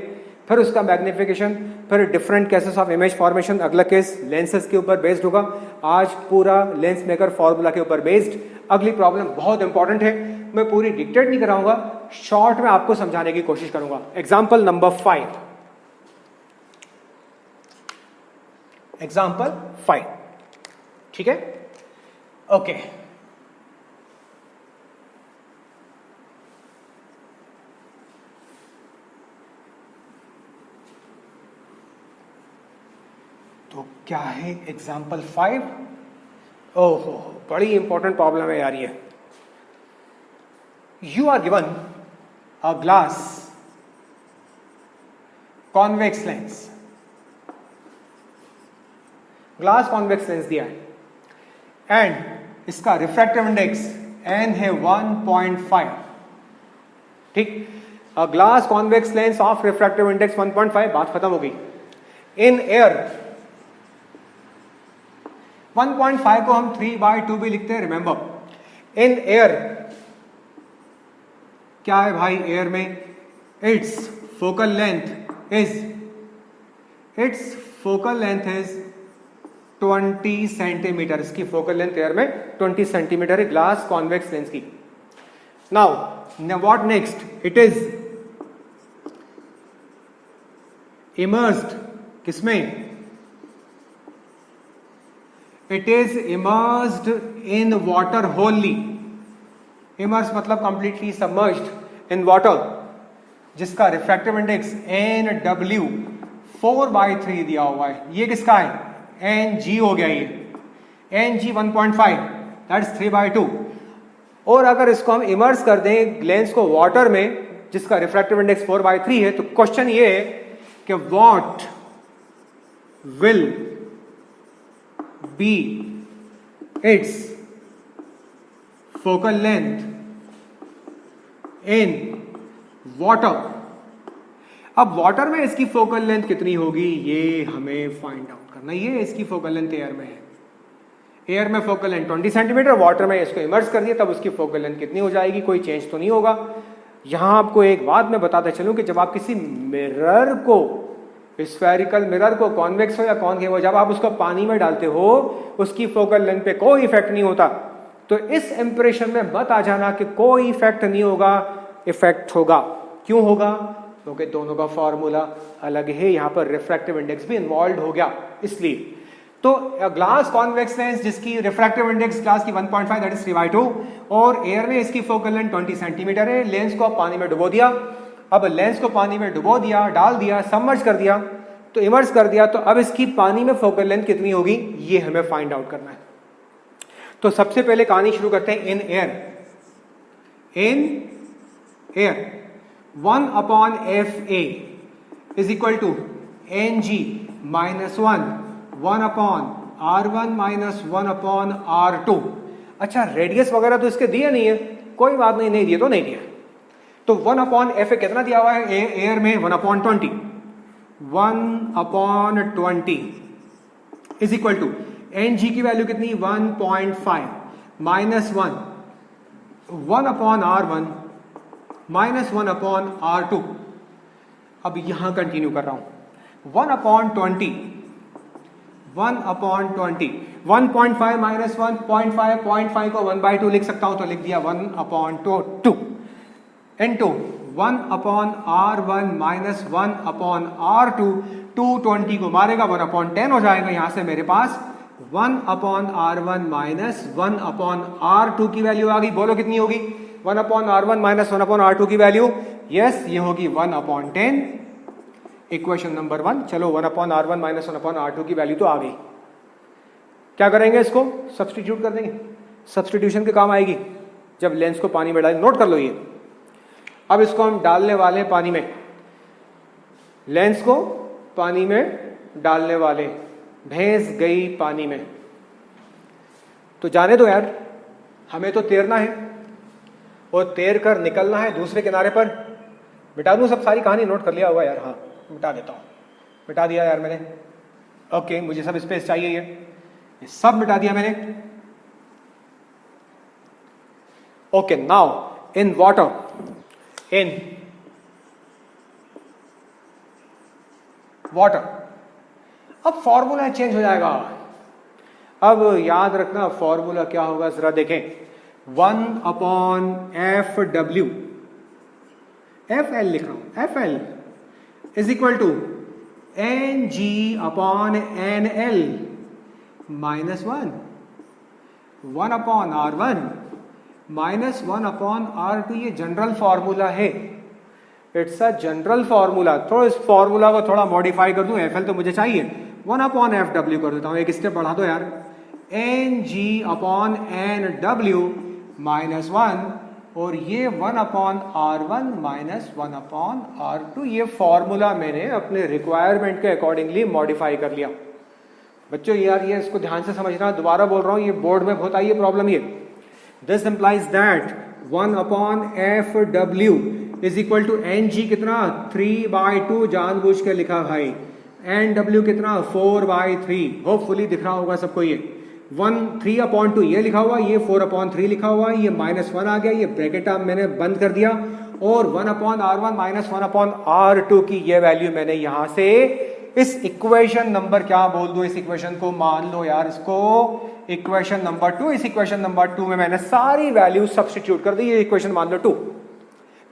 फिर उसका मैग्निफिकेशन फिर different cases of image formation अगला केस लेंसेज के ऊपर बेस्ड होगा आज पूरा लेंस मेकर फार्मूला के ऊपर बेस्ड अगली प्रॉब्लम बहुत इंपॉर्टेंट है मैं पूरी डिक्टेट नहीं कराऊंगा शॉर्ट में आपको समझाने की कोशिश करूंगा एग्जाम्पल नंबर 5 ठीक है ओके तो क्या है एग्जाम्पल 5 ओहो बड़ी इंपॉर्टेंट प्रॉब्लम है यार ये you are given a glass convex lens glass convex lens दिया है एंड इसका रिफ्रैक्टिव इंडेक्स n है 1.5 ठीक अ glass convex lens of refractive index 1.5 बात खत्म हो गई इन एयर 1.5 को हम 3/2 भी लिखते हैं रिमेंबर इन एयर क्या है भाई एयर में it's focal length is 20 centimetre इसकी फोकल लेंथ एयर में 20 सेंटीमीटर है ग्लास कॉन्वेक्स लेंस की now what next it is immersed किसमें it is immersed in water wholly immerse मतलब कंप्लीटली सबमर्ज्ड इन वाटर जिसका रिफ्रैक्टिव इंडेक्स NW 4/3 दिया हुआ है ये किसका है NG हो गया ये NG 1.5 दैट्स 3/2 और अगर इसको हम इमर्स कर दें लेंस को वाटर में जिसका रिफ्रैक्टिव इंडेक्स 4/3 है तो क्वेश्चन ये है कि what will be it's focal length in water अब वाटर में इसकी फोकल लेंथ कितनी होगी ये हमें फाइंड आउट करना ये इसकी फोकल लेंथ एयर में है एयर में फोकल लेंथ 20 सेंटीमीटर वाटर में इसको इमर्स कर दिया तब उसकी फोकल लेंथ कितनी हो जाएगी कोई चेंज तो नहीं होगा यहां आपको एक बात मैं बताता चलूं कि जब आप किसी मिरर को स्फेरिकल मिरर को कॉन्वेक्स हो या कॉनकेव हो जब आप उसको पानी में डालते हो उसकी फोकल लेंथ पे कोई इफेक्ट नहीं होता तो इस इंप्रेशन में मत आ जाना कि कोई इफेक्ट नहीं होगा इफेक्ट होगा क्यों होगा क्योंकि दोनों का फॉर्मूला अलग है यहां पर रिफ्रैक्टिव इंडेक्स भी इन्वॉल्व हो गया इसलिए तो ग्लास कॉन्वेक्स लेंस जिसकी रिफ्रैक्टिव इंडेक्स ग्लास की 1.5 दैट इज 3/2 और एयर में इसकी फोकल लेंथ 20 सेंटीमीटर है लेंस को पानी में डुबो दिया अब लेंस को पानी में डुबो दिया डाल दिया सबमर्ज कर दिया तो इमर्स कर दिया, तो अब इसकी पानी में फोकल लेंथ कितनी होगी ये हमें फाइंड आउट करना है। तो सबसे पहले कहानी शुरू करते हैं। In air 1 upon f a is equal to n g minus 1 upon R1 minus 1 upon R2। अच्छा, रेडियस वगैरह तो इसके दिए नहीं है, कोई बात नहीं, नहीं दिए तो नहीं दिया। तो 1 अपॉन एफ ए कितना दिया हुआ है एयर में 1 upon 20, 1 upon 20 is equal to n g की वैल्यू कितनी 1.5 minus 1 upon R1 minus 1 upon R2। अब यहां कंटिन्यू कर रहा हूं 1 अपॉन 20 1.5 माइनस 1.5 को 1/2 लिख सकता हूं, तो लिख दिया 1 upon 2 into 1 upon R1 minus 1 upon R2। 220 को मारेगा 1 अपॉन 10 हो जाएगा। यहां से मेरे पास 1 upon R1 minus 1 upon R2 की वैल्यू आ गई। बोलो कितनी होगी 1 upon R1 minus 1 upon R2 की वैल्यू? यस, ये होगी 1 अपॉन 10। Equation number 1। चलो 1 upon R1 minus 1 upon R2 की वैल्यू तो आ गई। क्या करेंगे, इसको सब्सटीट्यूट कर देंगे। सब्सटीट्यूशन के काम आएगी जब लेंस को पानी में डालें। नोट कर लो ये। अब इसको हम डालने वाले पानी में, लेंस को पानी में डालने वाले। भैंस गई पानी में, तो जाने दो यार, हमें तो तैरना है और तैर कर निकलना है दूसरे किनारे पर। मिटा दूं सब, सारी कहानी नोट कर लिया होगा यार। हाँ, मिटा देता हूं। मिटा दिया यार मैंने। ओके, मुझे सब स्पेस चाहिए, ये सब मिटा दिया मैंने। Okay, now in water, in water, अब फॉर्मूला चेंज हो जाएगा। अब याद रखना फॉर्मूला क्या होगा, जरा देखें। 1 अपॉन एफ डब्ल्यू, एफ एल लिख रहा हूं, f l is equal to n g upon n l minus 1 upon R1 minus 1 upon R2। ये जनरल फॉर्मूला है, इट्स अ जनरल फॉर्मूला। तो इस फॉर्मूला को थोड़ा मॉडिफाई कर दूं, एफ एल तो मुझे चाहिए, 1 अपॉन एफ डब्ल्यू कर देता हूं। एक स्टेप बढ़ा दो यार, एन जी अपॉन एन डब्ल्यू माइनस 1, और ये 1 upon R1 minus 1 upon R2। ये फॉर्मूला मैंने अपने रिक्वायरमेंट के अकॉर्डिंगली मॉडिफाई कर लिया। बच्चों यार ये इसको ध्यान से समझना, दोबारा बोल रहा हूं, ये बोर्ड में बहुत आई है प्रॉब्लम ये। This implies that 1 upon f डब्ल्यू is equal to n g कितना 3/2, जानबूझ के लिखा भाई। एन डब्ल्यू कितना 4/3, होपफुली दिख रहा होगा सबको। ये 3/2 ये लिखा हुआ, ये 4/3 लिखा हुआ, ये -1 आ गया, ये ब्रैकेट अब मैंने बंद कर दिया, और 1 upon R1 minus 1 upon R2 की ये वैल्यू मैंने यहां से इस इक्वेशन नंबर, क्या बोल दो इस इक्वेशन को, मान लो यार इसको इक्वेशन नंबर 2। इस इक्वेशन नंबर 2 में मैंने सारी वैल्यू सब्स्टिट्यूट कर दी। ये इक्वेशन मान लो 2,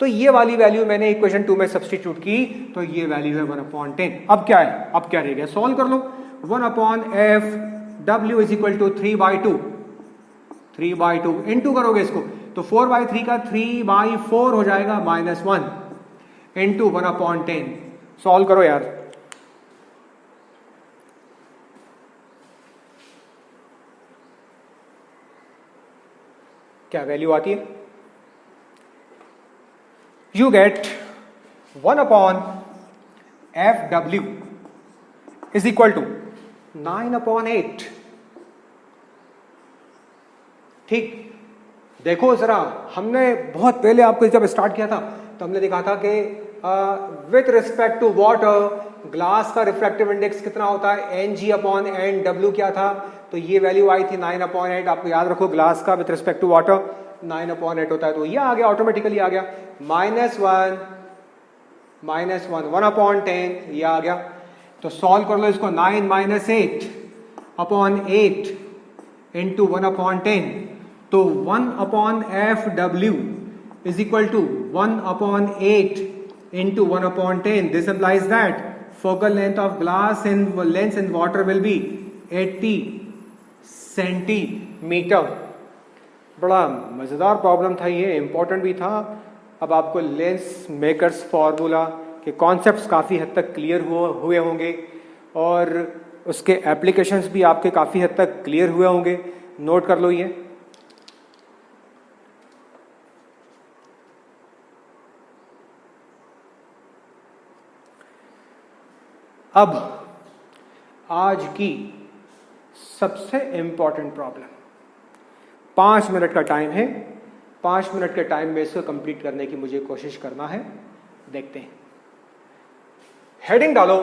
तो ये वाली वैल्यू मैंने इक्वेशन 2 में सब्स्टिट्यूट की, तो ये वैल्यू है 1/10। अब क्या है, अब क्या रह गया, सॉल्व कर लो। 1 अपॉन एफ डब्ल्यू इज इक्वल टू 3/2 इंटू करोगे इसको, तो 4/3 का 3/4 हो जाएगा, -1 इंटू 1/10। सॉल्व करो यार। क्या वैल्यू आती है, you get 1 upon FW is equal to 9/8। ठीक, देखो जरा, हमने बहुत पहले आपको जब स्टार्ट किया था तो हमने देखा था कि with respect to water glass का रिफ्रैक्टिव इंडेक्स कितना होता है, Ng/Nw क्या था, तो ये वैल्यू आई थी 9/8। आपको याद रखो ग्लास का विथ रिस्पेक्ट टू वाटर 9/8 होता है, तो ये आ गया, ऑटोमेटिकली आ गया। -1 1/10 ये आ गया। तो सॉल्व कर लो इसको, 9 - 8/8 इंटू 1/10, तो 1/FW is equal to 1/8 into 1/10. This implies that focal length of glass in lens in water will be 80 centimetre. बड़ा मजेदार प्रॉब्लम था ये, इंपॉर्टेंट भी था। अब आपको लेंस मेकर्स फॉर्मूला के कॉन्सेप्ट्स काफी हद तक क्लियर हुए होंगे। और उसके एप्लीकेशंस भी आपके काफ़ी हद तक क्लियर हुए होंगे। नोट कर लो ये। अब आज की सबसे इंपॉर्टेंट प्रॉब्लम, 5 मिनट का टाइम है, 5 मिनट के टाइम में इसको कंप्लीट करने की मुझे कोशिश करना है। देखते हैं, हेडिंग डालो,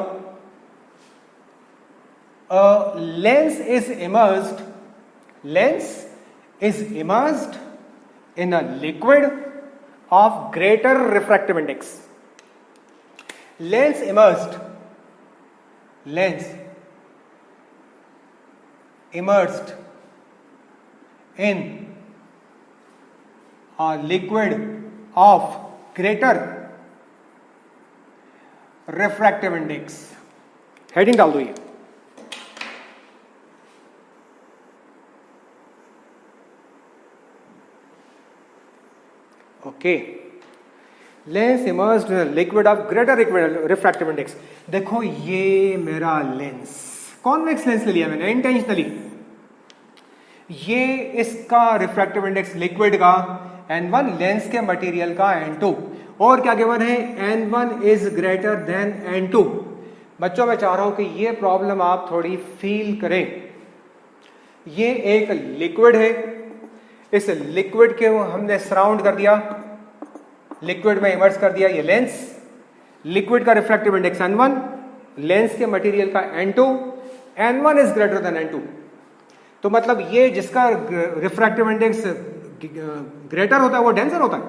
lens is immersed in a liquid of greater refractive index. Lens immersed in a liquid of greater refractive index। Heading डाल दो ये। Okay, lens immersed in liquid of greater refractive index. देखो ये मेरा लेंस, कॉन्वेक्स लेंस ले लिया मैंने intentionally. ये इसका रिफ्रैक्टिव इंडेक्स लिक्विड का N1, लेंस के मटेरियल का N2, और क्या गिवन है, N1 is greater than N2। बच्चों मैं चाह रहा हूं कि ये प्रॉब्लम आप थोड़ी फील करें। ये एक लिक्विड है, इस लिक्विड के हमने सराउंड कर दिया, लिक्विड में इमर्स कर दिया ये लेंस। लिक्विड का रिफ्रैक्टिव इंडेक्स N1, लेंस के मटेरियल का N2, N1 is greater than N2। तो मतलब ये जिसका रिफ्रैक्टिव इंडेक्स ग्रेटर होता है वो डेंसर होता है।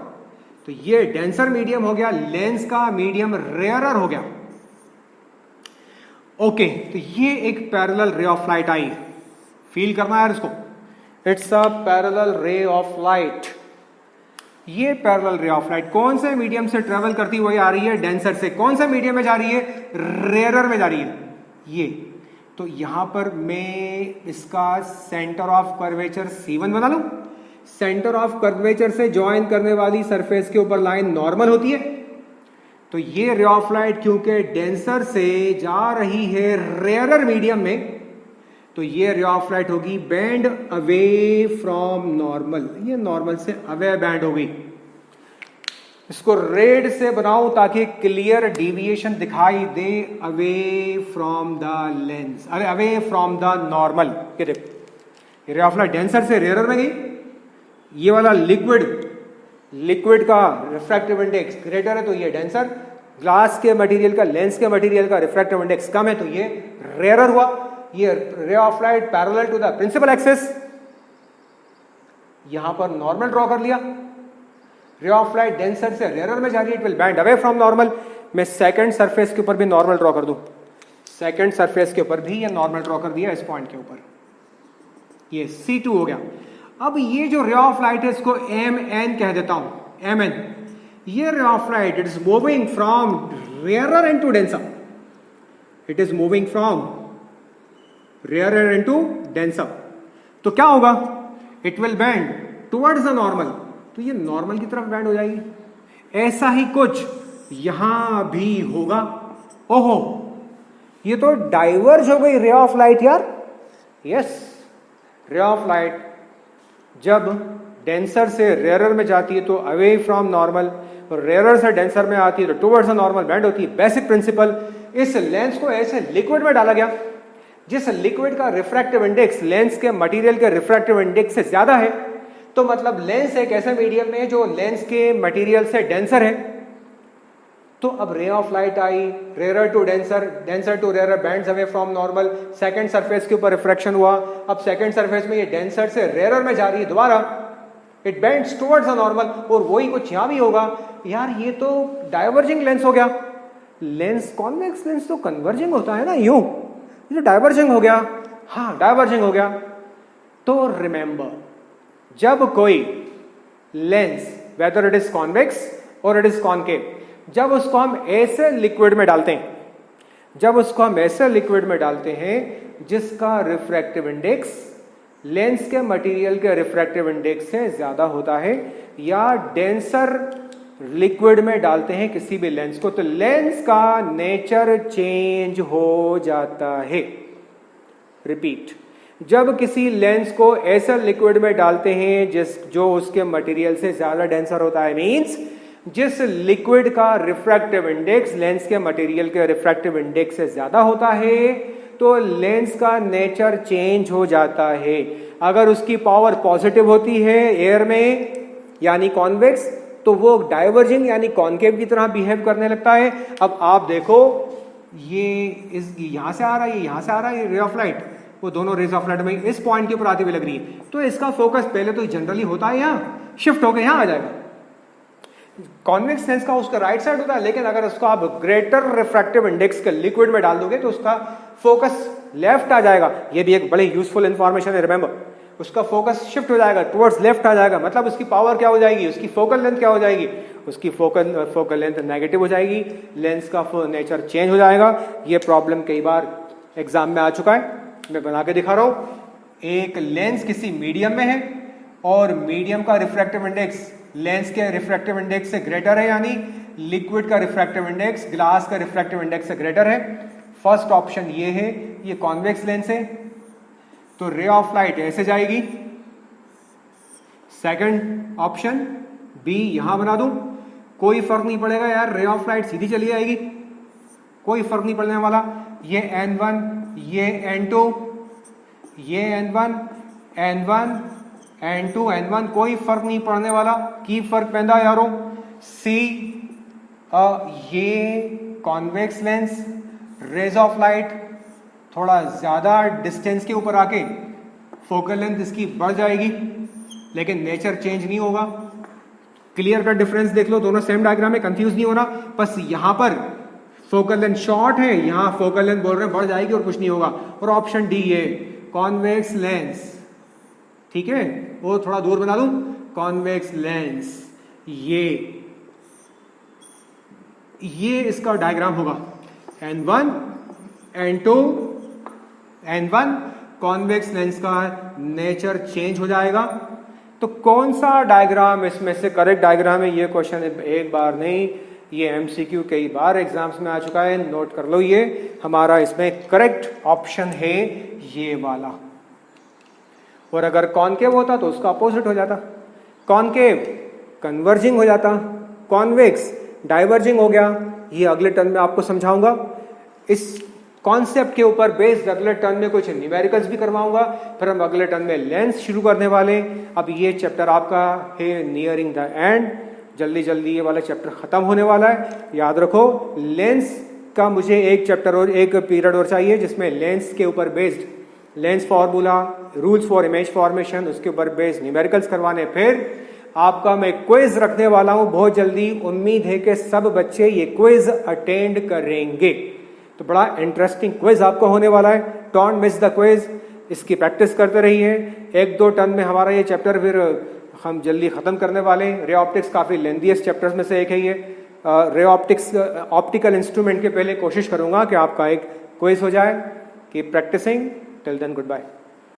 तो ये डेंसर मीडियम हो गया, लेंस का मीडियम रेयरर हो गया। ओके, तो ये एक पैरेलल रे ऑफ लाइट आई, फील करना है यार इसको। इट्स अ पैरेलल रे ऑफ लाइट। ये पैरेलल रे ऑफ लाइट कौन से मीडियम से ट्रेवल करती हुई आ रही है, डेंसर से। कौन से मीडियम में जा रही है, रेयरर में जा रही है ये। तो यहां पर मैं इसका सेंटर ऑफ कर्वेचर C1 बना लूं। सेंटर ऑफ कर्वेचर से ज्वाइन करने वाली सरफेस के ऊपर लाइन नॉर्मल होती है। तो ये रे ऑफ लाइट क्योंकि डेंसर से जा रही है रेयरर मीडियम में, तो ये रे ऑफ लाइट होगी बेंड अवे फ्रॉम नॉर्मल। ये नॉर्मल से अवे बैंड होगी। इसको रेड से बनाओ ताकि क्लियर डेविएशन दिखाई दे अवे फ्रॉम द लेंस, अरे अवे फ्रॉम द नॉर्मल। ये देखो, रे ऑफ लाइट डेंसर से रेयरर में गई। ये वाला लिक्विड का रिफ्रैक्टिव इंडेक्स ग्रेटर है तो ये डेंसर, ग्लास के मटेरियल का, लेंस के मटेरियल का रिफ्रैक्टिव इंडेक्स कम है तो ये रेयरर हुआ। ये ray of light parallel to the principal axis, यहां पर नॉर्मल ड्रॉ कर लिया। रे ऑफ लाइट डेंसर से रेयरर में जा रही है, it will bend away from normal. मैं सेकंड सरफेस के ऊपर भी नॉर्मल ड्रॉ कर दूं, सेकंड सरफेस के ऊपर भी ये नॉर्मल ड्रॉ कर दिया इस पॉइंट के ऊपर, ये C2 हो गया। अब ये जो रे ऑफ लाइट है इसको MN कह देता हूं, MN। ये ray of light it is moving from rarer into denser, it is moving from rarer into denser. तो क्या होगा, it will band towards the normal. तो ये नॉर्मल की तरफ बैंड हो जाएगी। ऐसा ही कुछ यहां भी होगा। ओहो, ये तो डाइवर्ज हो गई रे ऑफ लाइट यार। यस, रे ऑफ लाइट जब डेंसर से रेयरर में जाती है तो अवे फ्रॉम नॉर्मल, और रेयरर से डेंसर में आती है तो टुवर्ड्स द नॉर्मल बैंड होती है। Basic principle. इस लेंस को ऐसे लिक्विड में डाला गया जिस लिक्विड का रिफ्रैक्टिव इंडेक्स लेंस के मटेरियल के रिफ्रैक्टिव इंडेक्स से ज्यादा है। तो मतलब लेंस एक ऐसे मीडियम में जो लेंस के मटेरियल से डेंसर है। तो अब रे ऑफ लाइट आई, rarer to denser, denser to rarer, bends away from normal. Second surface के ऊपर रिफ्रैक्शन हुआ। अब सेकंड सरफेस में ये डेंसर से रेयरर में जा रही है दोबारा, it bends towards the normal. और वही कुछ यहां भी होगा। यार ये तो डाइवर्जिंग लेंस हो गया। लेंस, कॉन्वेक्स लेंस तो कन्वर्जिंग होता है ना, यूं। ये तो डाइवर्जिंग हो गया। हाँ, डाइवर्जिंग हो गया। तो रिमेंबर, जब कोई lens, whether it is convex और इट इज कॉनकेव, जब उसको हम ऐसे लिक्विड में डालते हैं, जब उसको हम ऐसे लिक्विड में डालते हैं जिसका रिफ्रैक्टिव इंडेक्स लेंस के मटेरियल के रिफ्रैक्टिव इंडेक्स से ज्यादा होता है, या डेंसर लिक्विड में डालते हैं किसी भी लेंस को तो लेंस का नेचर चेंज हो जाता है। रिपीट, जब किसी लेंस को ऐसा लिक्विड में डालते हैं जो उसके मटेरियल से ज्यादा डेंसर होता है, मींस जिस लिक्विड का रिफ्रैक्टिव इंडेक्स लेंस के मटेरियल के रिफ्रैक्टिव इंडेक्स से ज्यादा होता है, तो लेंस का नेचर चेंज हो जाता है। अगर उसकी पावर पॉजिटिव होती है एयर में यानी कॉन्वेक्स, तो वो डाइवर्जिंग यानी कॉन्केव की तरह बिहेव करने लगता है। अब आप देखो, ये यहां से आ रहा है, यहां से आ रहा है रे ऑफ लाइट, वो दोनों रेज ऑफ लाइट में इस पॉइंट के ऊपर आती हुई लग रही है, तो इसका फोकस पहले तो जनरली होता है यहाँ, शिफ्ट होकर यहाँ आ जाएगा। कॉन्वेक्स लेंस का उसका राइट साइड होता है, लेकिन अगर उसको आप ग्रेटर रिफ्रैक्टिव इंडेक्स के लिक्विड में डाल दोगे तो उसका फोकस लेफ्ट आ जाएगा। ये भी एक बड़े यूजफुल इंफॉर्मेशन है, रिमेंबर। उसका फोकस शिफ्ट हो जाएगा, टुवर्ड्स लेफ्ट आ जाएगा, मतलब उसकी पावर क्या हो जाएगी, उसकी फोकल लेंथ क्या हो जाएगी, उसकी फोकल लेंथ नेगेटिव हो जाएगी, लेंस का नेचर चेंज हो जाएगा। ये प्रॉब्लम कई बार एग्जाम में आ चुका है, मैं बना के दिखा रहा हूं। एक लेंस किसी मीडियम में है और मीडियम का रिफ्रैक्टिव इंडेक्स लेंस के रिफ्रैक्टिव इंडेक्स से ग्रेटर है, यानी लिक्विड का रिफ्रैक्टिव इंडेक्स ग्लास का रिफ्रैक्टिव इंडेक्स से ग्रेटर है। फर्स्ट ऑप्शन ये है, ये कॉन्वेक्स लेंस है, तो रे ऑफ लाइट ऐसे जाएगी। सेकंड ऑप्शन बी यहां बना दूं, कोई फर्क नहीं पड़ेगा यार, रे ऑफ लाइट सीधी चली जाएगी, कोई फर्क नहीं पड़ने वाला। ये N1, ये N2, ये N1, N1, N2, N1, कोई फर्क नहीं पड़ने वाला। की फर्क पैदा यारों, सी ये convex lens, rays of light थोड़ा ज्यादा डिस्टेंस के ऊपर आके फोकल लेंथ इसकी बढ़ जाएगी, लेकिन नेचर चेंज नहीं होगा। क्लियर का डिफरेंस देख लो, दोनों सेम डायग्राम में, कंफ्यूज नहीं होना। बस यहां पर फोकल लेंथ शॉर्ट है, यहां फोकल लेंथ बोल रहे हैं बढ़ जाएगी और कुछ नहीं होगा। और ऑप्शन डी है कॉन्वेक्स लेंस, ठीक है, वो थोड़ा दूर बना दूं, कॉन्वेक्स लेंस, ये इसका डायग्राम होगा। N1, N2, N1 convex lens का नेचर चेंज हो जाएगा। तो कौन सा डायग्राम इसमें से करेक्ट डायग्राम है, ये क्वेश्चन एक बार नहीं, ये एमसीक्यू कई बार एग्जाम्स में आ चुका है, नोट कर लो। ये हमारा इसमें करेक्ट ऑप्शन है ये वाला। और अगर कॉन्केव होता तो उसका अपोजिट हो जाता, कॉन्केव कन्वर्जिंग हो जाता, कॉन्वेक्स डाइवर्जिंग हो गया। ये अगले टर्म में आपको समझाऊंगा। इस कॉन्सेप्ट के ऊपर बेस्ड अगले टर्म में कुछ न्यूमेरिकल्स भी करवाऊंगा, फिर हम अगले टर्म में लेंस शुरू करने वाले। अब ये चैप्टर आपका है नियरिंग द एंड, जल्दी जल्दी ये वाला चैप्टर खत्म होने वाला है। याद रखो, लेंस का मुझे एक चैप्टर और एक पीरियड और चाहिए जिसमें लेंस के ऊपर based lens formula, rules for image formation, उसके ऊपर बेस्ड न्यूमेरिकल्स करवाने। फिर आपका मैं क्विज रखने वाला हूं बहुत जल्दी, उम्मीद है कि सब बच्चे ये क्विज अटेंड करेंगे। तो बड़ा इंटरेस्टिंग क्विज आपको होने वाला है, डोंट मिस द क्विज। इसकी प्रैक्टिस करते रहिए। एक दो टर्म में हमारा ये चैप्टर फिर हम जल्दी खत्म करने वाले हैं। रे ऑप्टिक्स काफी लेंथीएस्ट चैप्टर्स में से एक है ये। रे ऑप्टिक्स ऑप्टिकल इंस्ट्रूमेंट के पहले कोशिश करूंगा कि आपका एक क्विज हो जाए। Keep practising, till then good bye.